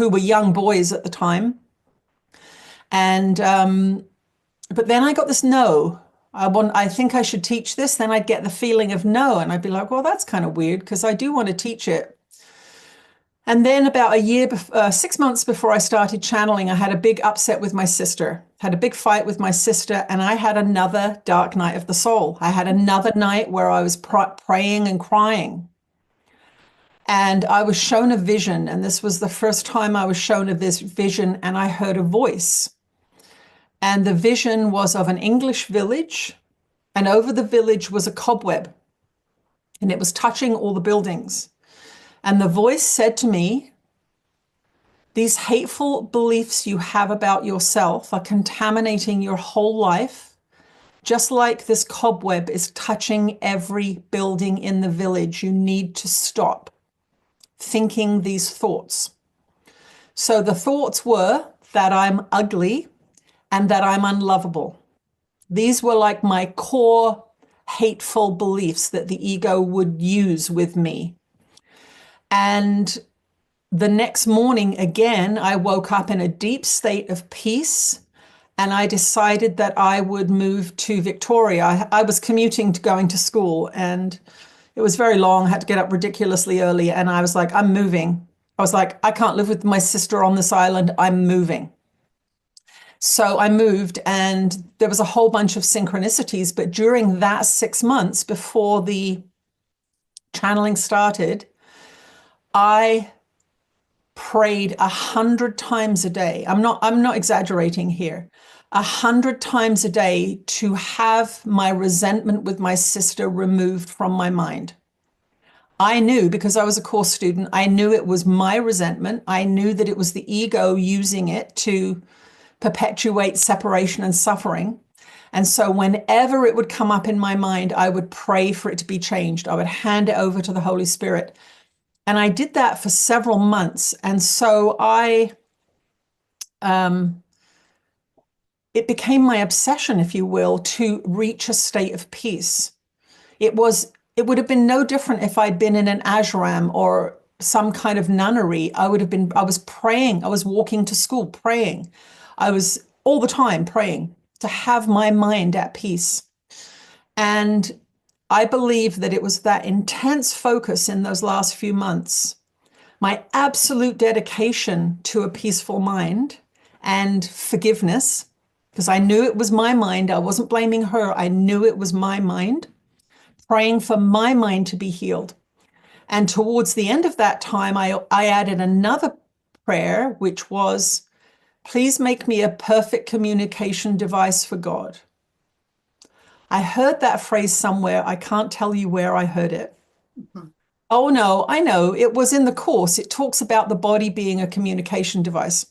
who were young boys at the time. And but then I got this no. I think I should teach this. Then I'd get the feeling of no, and I'd be like, well, that's kind of weird because I do want to teach it. And then about 6 months before I started channeling, I had a big upset with my sister, had a big fight with my sister, and I had another dark night of the soul. I had another night where I was praying and crying. And I was shown a vision, and this was the first time I was shown this vision, and I heard a voice. And the vision was of an English village, and over the village was a cobweb, and it was touching all the buildings. And the voice said to me, these hateful beliefs you have about yourself are contaminating your whole life, just like this cobweb is touching every building in the village. You need to stop thinking these thoughts. So the thoughts were that I'm ugly and that I'm unlovable. These were like my core hateful beliefs that the ego would use with me. And the next morning, again, I woke up in a deep state of peace, and I decided that I would move to Victoria. I was commuting to going to school, and it was very long. I had to get up ridiculously early, and I was like, I'm moving. I was like, I can't live with my sister on this island. I'm moving. So I moved, and there was a whole bunch of synchronicities. But during that 6 months before the channeling started, I prayed 100 times a day. I'm not exaggerating here. 100 times a day to have my resentment with my sister removed from my mind. I knew, because I was a course student, I knew it was my resentment. I knew that it was the ego using it to perpetuate separation and suffering. And so whenever it would come up in my mind, I would pray for it to be changed. I would hand it over to the Holy Spirit. And I did that for several months. And so it became my obsession, if you will, to reach a state of peace. It would have been no different if I'd been in an ashram or some kind of nunnery. I was praying. I was walking to school praying. I was all the time praying to have my mind at peace. And I believe that it was that intense focus in those last few months, my absolute dedication to a peaceful mind and forgiveness, because I knew it was my mind. I wasn't blaming her. I knew it was my mind, praying for my mind to be healed. And towards the end of that time, I added another prayer, which was, please make me a perfect communication device for God. I heard that phrase somewhere. I can't tell you where I heard it. Mm-hmm. Oh, no, I know. It was in the course. It talks about the body being a communication device.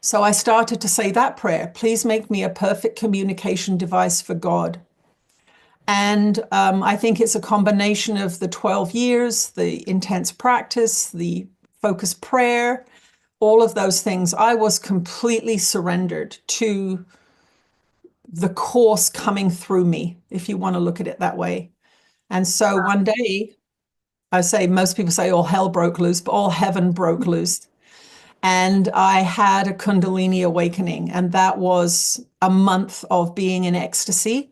So I started to say that prayer, please make me a perfect communication device for God. And I think it's a combination of the 12 years, the intense practice, the focused prayer, all of those things. I was completely surrendered to the course coming through me, if you want to look at it that way. And so one day, most people say all hell broke loose, but all heaven broke loose. And I had a Kundalini awakening, and that was a month of being in ecstasy.